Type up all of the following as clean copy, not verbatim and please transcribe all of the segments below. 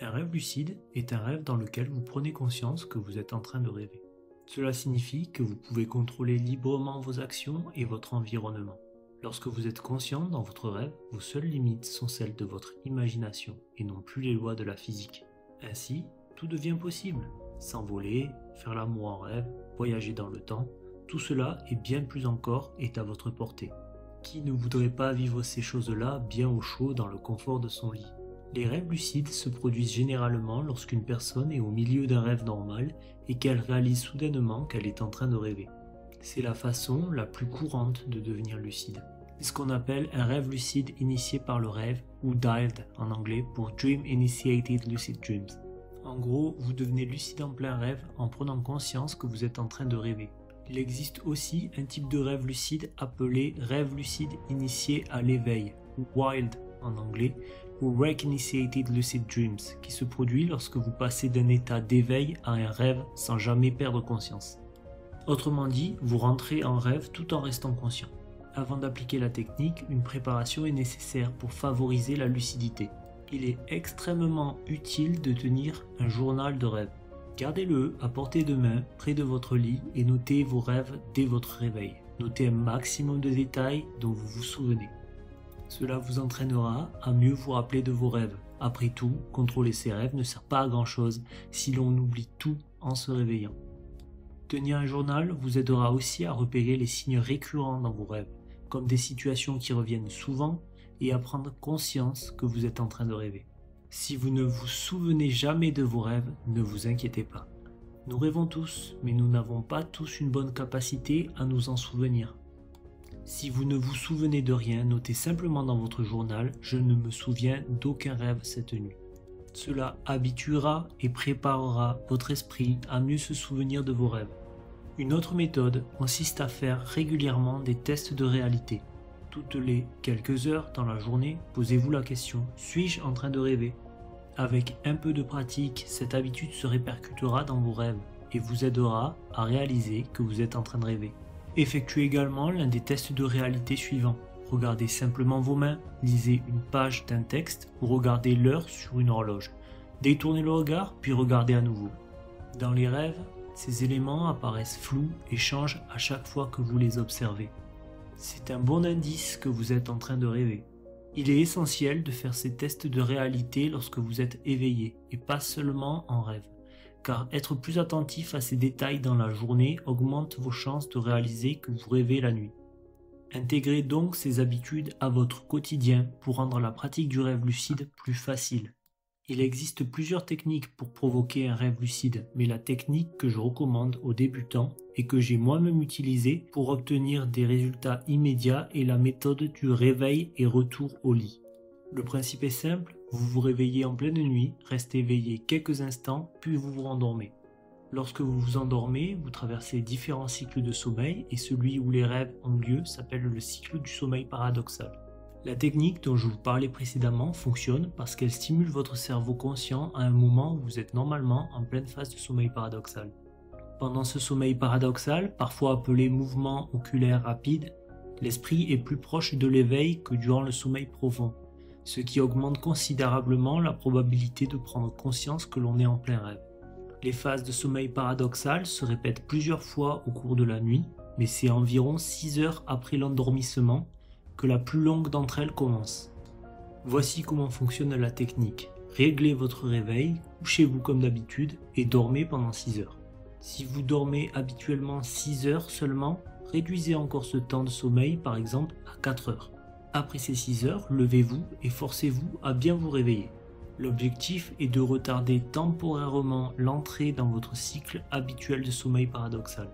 Un rêve lucide est un rêve dans lequel vous prenez conscience que vous êtes en train de rêver. Cela signifie que vous pouvez contrôler librement vos actions et votre environnement. Lorsque vous êtes conscient dans votre rêve, vos seules limites sont celles de votre imagination et non plus les lois de la physique. Ainsi, tout devient possible. S'envoler, faire l'amour en rêve, voyager dans le temps, tout cela et bien plus encore est à votre portée. Qui ne voudrait pas vivre ces choses-là bien au chaud dans le confort de son lit ? Les rêves lucides se produisent généralement lorsqu'une personne est au milieu d'un rêve normal et qu'elle réalise soudainement qu'elle est en train de rêver. C'est la façon la plus courante de devenir lucide. C'est ce qu'on appelle un rêve lucide initié par le rêve, ou DILD en anglais pour Dream Initiated Lucid Dreams. En gros, vous devenez lucide en plein rêve en prenant conscience que vous êtes en train de rêver. Il existe aussi un type de rêve lucide appelé rêve lucide initié à l'éveil, ou WILD en anglais, ou Wake Initiated Lucid Dreams, qui se produit lorsque vous passez d'un état d'éveil à un rêve sans jamais perdre conscience. Autrement dit, vous rentrez en rêve tout en restant conscient. Avant d'appliquer la technique, une préparation est nécessaire pour favoriser la lucidité. Il est extrêmement utile de tenir un journal de rêve. Gardez-le à portée de main, près de votre lit, et notez vos rêves dès votre réveil. Notez un maximum de détails dont vous vous souvenez. Cela vous entraînera à mieux vous rappeler de vos rêves. Après tout, contrôler ses rêves ne sert pas à grand chose si l'on oublie tout en se réveillant. Tenir un journal vous aidera aussi à repérer les signes récurrents dans vos rêves, comme des situations qui reviennent souvent, et à prendre conscience que vous êtes en train de rêver. Si vous ne vous souvenez jamais de vos rêves, ne vous inquiétez pas. Nous rêvons tous, mais nous n'avons pas tous une bonne capacité à nous en souvenir. Si vous ne vous souvenez de rien, notez simplement dans votre journal « Je ne me souviens d'aucun rêve cette nuit ». Cela habituera et préparera votre esprit à mieux se souvenir de vos rêves. Une autre méthode consiste à faire régulièrement des tests de réalité. Toutes les quelques heures dans la journée, posez-vous la question « Suis-je en train de rêver ?» Avec un peu de pratique, cette habitude se répercutera dans vos rêves et vous aidera à réaliser que vous êtes en train de rêver. Effectuez également l'un des tests de réalité suivants. Regardez simplement vos mains, lisez une page d'un texte ou regardez l'heure sur une horloge. Détournez le regard, puis regardez à nouveau. Dans les rêves, ces éléments apparaissent flous et changent à chaque fois que vous les observez. C'est un bon indice que vous êtes en train de rêver. Il est essentiel de faire ces tests de réalité lorsque vous êtes éveillé et pas seulement en rêve, car être plus attentif à ces détails dans la journée augmente vos chances de réaliser que vous rêvez la nuit. Intégrez donc ces habitudes à votre quotidien pour rendre la pratique du rêve lucide plus facile. Il existe plusieurs techniques pour provoquer un rêve lucide, mais la technique que je recommande aux débutants et que j'ai moi-même utilisée pour obtenir des résultats immédiats est la méthode du réveil et retour au lit. Le principe est simple, vous vous réveillez en pleine nuit, restez éveillé quelques instants, puis vous vous rendormez. Lorsque vous vous endormez, vous traversez différents cycles de sommeil et celui où les rêves ont lieu s'appelle le cycle du sommeil paradoxal. La technique dont je vous parlais précédemment fonctionne parce qu'elle stimule votre cerveau conscient à un moment où vous êtes normalement en pleine phase de sommeil paradoxal. Pendant ce sommeil paradoxal, parfois appelé mouvement oculaire rapide, l'esprit est plus proche de l'éveil que durant le sommeil profond, ce qui augmente considérablement la probabilité de prendre conscience que l'on est en plein rêve. Les phases de sommeil paradoxal se répètent plusieurs fois au cours de la nuit, mais c'est environ 6 heures après l'endormissement que la plus longue d'entre elles commence. Voici comment fonctionne la technique. Réglez votre réveil, couchez-vous comme d'habitude et dormez pendant 6 heures. Si vous dormez habituellement 6 heures seulement, réduisez encore ce temps de sommeil par exemple à 4 heures. Après ces 6 heures, levez-vous et forcez-vous à bien vous réveiller. L'objectif est de retarder temporairement l'entrée dans votre cycle habituel de sommeil paradoxal.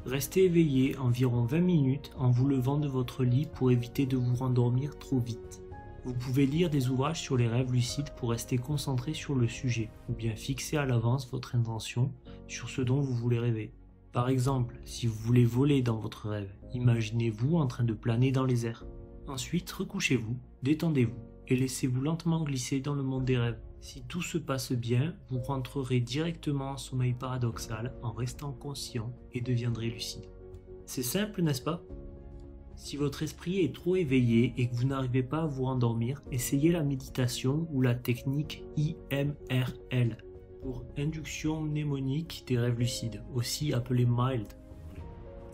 Restez éveillé environ 20 minutes en vous levant de votre lit pour éviter de vous rendormir trop vite. Vous pouvez lire des ouvrages sur les rêves lucides pour rester concentré sur le sujet ou bien fixer à l'avance votre intention sur ce dont vous voulez rêver. Par exemple, si vous voulez voler dans votre rêve, imaginez-vous en train de planer dans les airs. Ensuite, recouchez-vous, détendez-vous et laissez-vous lentement glisser dans le monde des rêves. Si tout se passe bien, vous rentrerez directement en sommeil paradoxal en restant conscient et deviendrez lucide. C'est simple, n'est-ce pas ? Si votre esprit est trop éveillé et que vous n'arrivez pas à vous endormir, essayez la méditation ou la technique IMRL pour induction mnémonique des rêves lucides, aussi appelée MILD.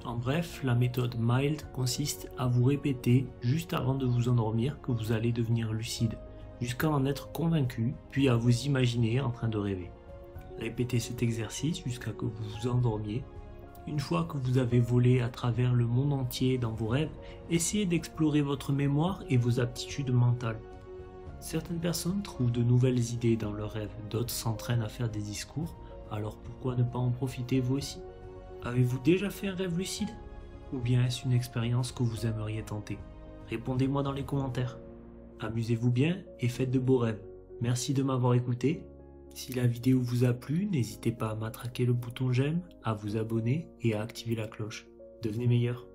En bref, la méthode MILD consiste à vous répéter juste avant de vous endormir que vous allez devenir lucide, jusqu'à en être convaincu, puis à vous imaginer en train de rêver. Répétez cet exercice jusqu'à que vous vous endormiez. Une fois que vous avez volé à travers le monde entier dans vos rêves, essayez d'explorer votre mémoire et vos aptitudes mentales. Certaines personnes trouvent de nouvelles idées dans leurs rêves, d'autres s'entraînent à faire des discours, alors pourquoi ne pas en profiter vous aussi? Avez-vous déjà fait un rêve lucide? Ou bien est-ce une expérience que vous aimeriez tenter? Répondez-moi dans les commentaires. Amusez-vous bien et faites de beaux rêves. Merci de m'avoir écouté. Si la vidéo vous a plu, n'hésitez pas à matraquer le bouton j'aime, à vous abonner et à activer la cloche. Devenez meilleur.